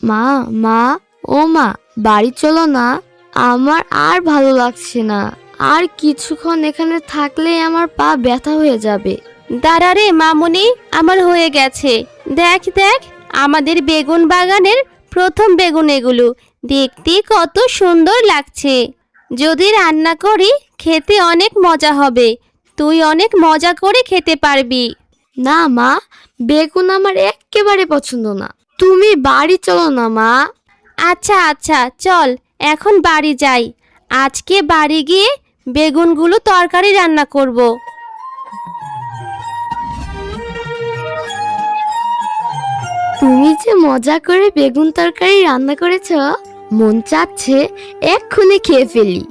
মা, মা, ও মা, বাড়ি চলো না। আমার আর ভালো লাগছে না। আর কিছুক্ষণ এখানে থাকলে আমার পা ব্যথা হয়ে যাবে। দাঁড়া রে মামুনি, আমার হয়ে গেছে। দেখ দেখ, আমাদের বেগুন বাগানের প্রথম বেগুন এগুলো। দেখতে কত সুন্দর লাগছে। যদি রান্না করি খেতে অনেক মজা হবে। তুই অনেক মজা করে খেতে পারবি। না মা, বেগুন আমার একেবারে পছন্দ না। তুমি বাড়ি চলো না মা। আচ্ছা আচ্ছা, চল এখন বাড়ি যাই। আজকে বাড়ি গিয়ে বেগুনগুলো তরকারি রান্না করব। তুমি যে মজা করে বেগুন তরকারি রান্না করেছ, মন চাচ্ছে এক্ষুনি খেয়ে ফেলি।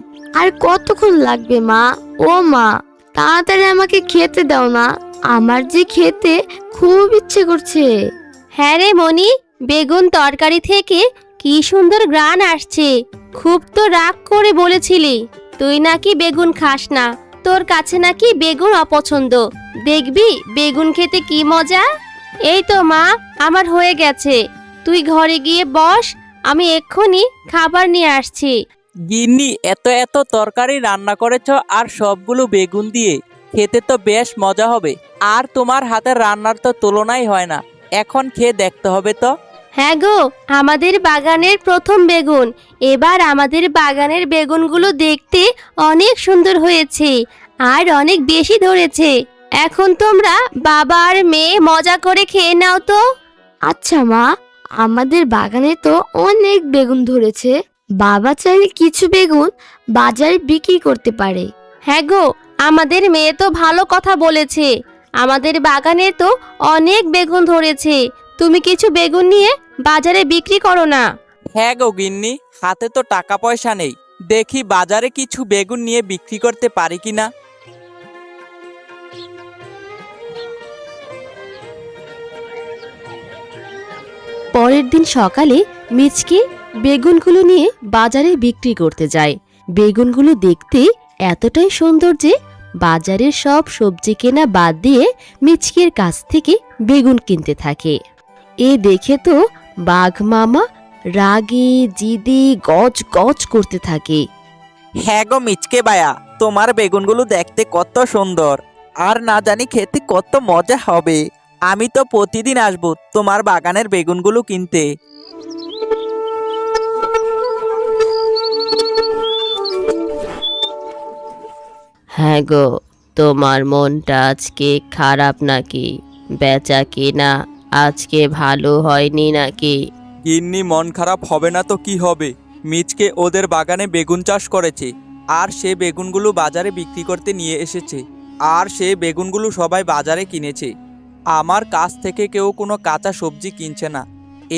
আর কতক্ষণ লাগবে মা? ও মা, তাড়াতাড়ি আমাকে খেতে দাও না। আমার যে খেতে খুব ইচ্ছে করছে। হ্যাঁ রে মনি, বেগুন তরকারি থেকে কি সুন্দর ঘ্রাণ আসছে। খুব তো রাগ করে বলেছিলি তুই নাকি বেগুন খাস না, তোর কাছে নাকি বেগুন অপছন্দ। দেখবি বেগুন খেতে কি মজা। এই তো মা, আমার হয়ে গেছে। তুই ঘরে গিয়ে বস, আমি এক্ষুনি খাবার নিয়ে আসছি। গিন্নি, এত এত তরকারি রান্না করেছ আর সবগুলো বেগুন দিয়ে, খেতে তো বেশ মজা হবে। আর তোমার হাতের রান্নার তো তুলনাই হয় না। এখন খেয়ে দেখতে হবে তো। হ্যাঁ গো, আমাদের বাগানের প্রথম বেগুন। এবার আমাদের বাগানের বেগুনগুলো দেখতে অনেক সুন্দর হয়েছে আর অনেক বেশি ধরেছে। এখন তোমরা বাবা আর মেয়ে মজা করে খেয়ে নাও তো। আচ্ছা মা, আমাদের বাগানে তো অনেক বেগুন ধরেছে। বাবা চাইলে কিছু বেগুন বাজারে বিক্রি করতে পারে। হ্যাঁ গো, আমাদের মেয়ে তো ভালো কথা বলেছে। আমাদের বাগানে তো অনেক বেগুন ধরেছে। তুমি কিছু বেগুন নিয়ে বাজারে বিক্রি করো না। হ্যাঁ গো গিন্নি, হাতে তো টাকা পয়সা নেই। দেখি বাজারে কিছু বেগুন নিয়ে বিক্রি করতে পারি কিনা। পরের দিন সকালে মিচকে বেগুনগুলো নিয়ে বাজারে বিক্রি করতে যায়। বেগুনগুলো দেখতে এতটাই সুন্দর যে বাজারের সব সবজি কেনা বাদ দিয়ে মিচকের কাছ থেকে বেগুন কিনতে থাকে। এ দেখে তো বাঘ মামা রাগে জিদে গজ গজ করতে থাকে। হ্যাঁ গো মিচকে বায়া, তোমার বেগুনগুলো দেখতে কত সুন্দর, আর না জানি খেতে কত মজা হবে। আমি তো প্রতিদিন আসবো তোমার বাগানের বেগুনগুলো কিনতে। হ্যাঁ গো, তোমার মনটা আজকে খারাপ নাকি? বেচা কিনা আজকে ভালো হয়নি নাকি? গিন্নি, মন খারাপ হবে না তো কি হবে। মিচকে ওদের বাগানে বেগুন চাষ করেছে, আর সে বেগুনগুলো বাজারে বিক্রি করতে নিয়ে এসেছে। আর সে বেগুনগুলো সবাই বাজারে কিনেছে। আমার কাছ থেকে কেউ কোনো কাঁচা সবজি কিনছে না।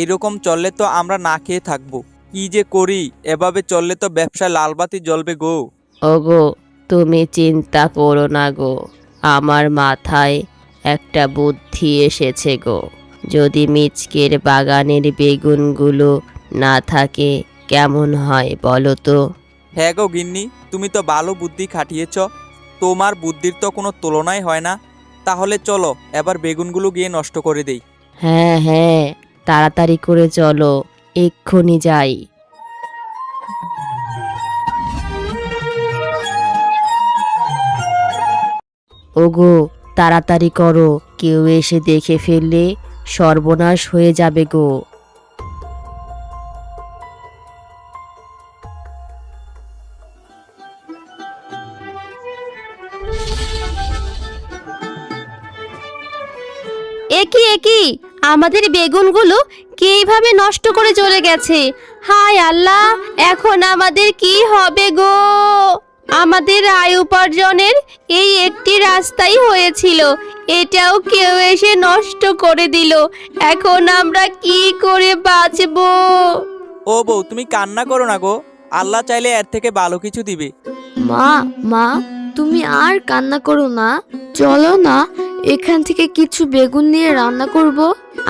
এরকম চললে তো আমরা না খেয়ে থাকবো। কি যে করি, এভাবে চললে তো ব্যবসায় লালবাতি জ্বলবে গো। ওগো, তুমি চিন্তা করো না গো, আমার মাথায় একটা বুদ্ধি এসেছে গো। যদি মিচকের বাগানের বেগুনগুলো না থাকে কেমন হয় বলো তো? হ্যাঁ গো গিন্নি, তুমি তো ভালো বুদ্ধি খাটিয়েছ। তোমার বুদ্ধির তো কোনো তুলনাই হয় না। তাহলে চলো এবার বেগুনগুলো গিয়ে নষ্ট করে দেই। হ্যাঁ হ্যাঁ, তাড়াতাড়ি করে চলো, এক্ষুনি যাই। ওগো, তাড়াতাড়ি করো, কেউ এসে দেখে ফেললে সর্বনাশ হয়ে যাবে গো। একি একি, আমাদের বেগুনগুলো কে এইভাবে নষ্ট করে চলে গেছে? হায় আল্লাহ, এখন আমাদের কি হবে গো? আমাদের আয় উপার্জনের এই একটি রাস্তাই হয়েছিল, এটাও কেউ এসে নষ্ট করে দিল। এখন আমরা কি করে বাঁচবো? ও বউ, তুমি কান্না করো না গো। আল্লাহ চাইলে এর থেকে ভালো কিছু দিবে। মা, মা, তুমি আর কান্না করো না। চলো না, এখান থেকে কিছু বেগুন নিয়ে রান্না করব,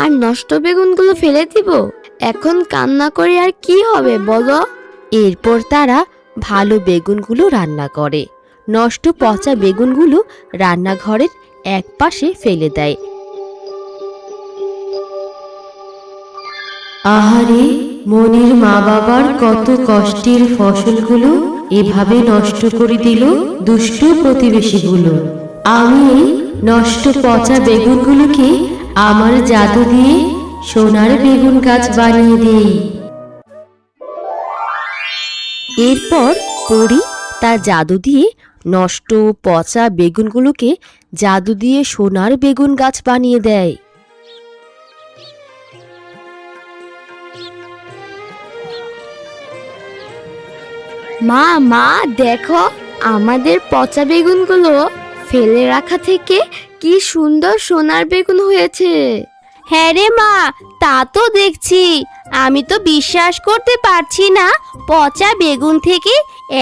আর নষ্ট বেগুনগুলো ফেলে দিব। এখন কান্না করে আর কি হবে বলো? এরপর তারা ভালো বেগুনগুলো রান্না করে, নষ্ট পচা বেগুনগুলো রান্নাঘরের এক পাশে ফেলে দেয়। আহারে, মনির মা বাবার কত কষ্টের ফসলগুলো এভাবে নষ্ট করে দিল দুষ্ট প্রতিবেশীগুলো। আমি এই নষ্ট পচা বেগুনগুলোকে আমার জাদু দিয়ে সোনার বেগুন গাছ বানিয়ে দেই। এরপর পরী তার জাদু দিয়ে নষ্ট পচা বেগুনগুলোকে জাদু দিয়ে সোনার বেগুন গাছ বানিয়ে দেয়। মা মা দেখো, আমাদের পচা বেগুনগুলো ফেলে রাখা থেকে কি সুন্দর সোনার বেগুন হয়েছে। হ্যাঁ রে মা, তা তো দেখছি। আমি তো বিশ্বাস করতে পারছি না পচা বেগুন থেকে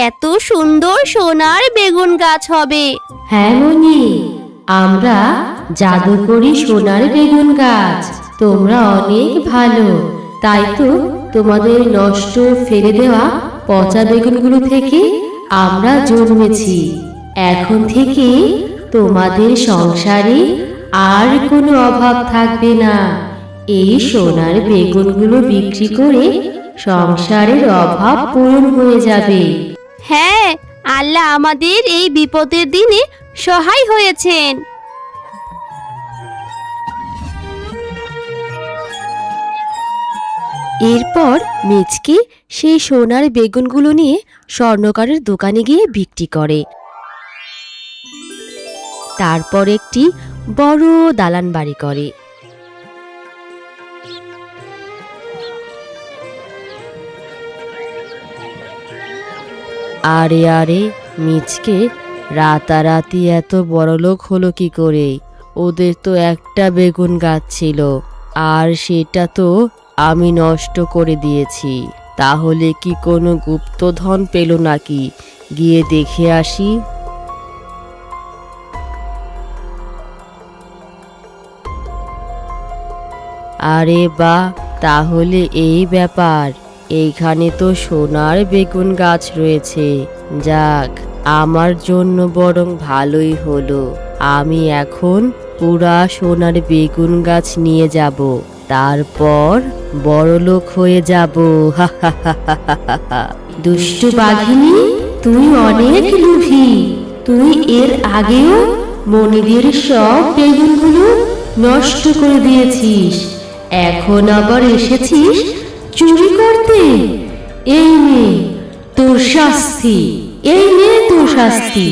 এত সুন্দর সোনার বেগুন গাছ হবে। হ্যাঁ মনি, আমরা জাদু করি সোনার বেগুন গাছ। তোমরা অনেক ভালো, তাই তো তোমাদের নষ্ট ফেলে দেওয়া পচা বেগুনগুলো থেকে আমরা জন্মেছি। এখন থেকে তোমাদের সংসারে আর কোনো অভাব থাকবে না। এই সোনার বেগুনগুলো বিক্রি করে সংসারের অভাব পূরণ হয়ে যাবে। হ্যাঁ, আল্লাহ আমাদের এই বিপদের দিনে সহায় হয়েছেন। এরপর মিচকে সেই সোনার বেগুনগুলো নিয়ে স্বর্ণকারের দোকানে গিয়ে বিক্রি করে। তারপর একটি বড় দালান বাড়ি করে। আরে আরে, মিচকে রাতারাতি এত বড়লোক হলো কি করে? ওদের তো একটা বেগুন গাছ ছিল, আর সেটা তো আমি নষ্ট করে দিয়েছি। তাহলে কি কোনো গুপ্তধন পেল নাকি? গিয়ে দেখে আসি। আরে বাহ, তাহলে এই ব্যাপার। এইখানে তো সোনার বেগুন গাছ রয়েছে। যাক, আমার জন্য বরং ভালোই হলো। আমি এখন পুরা সোনার বেগুন গাছ নিয়ে যাব, তারপর বড়লোক হয়ে যাব। দুষ্টু বাঘিনী, তুই অনেক লোভী। তুই এর আগেও মনিদের সব বেগুনগুলো নষ্ট করে দিয়েছিস, এখন আবার এসেছিস চুরি করতে। এই নে তোর শাস্তি, এই নে তোর শাস্তি।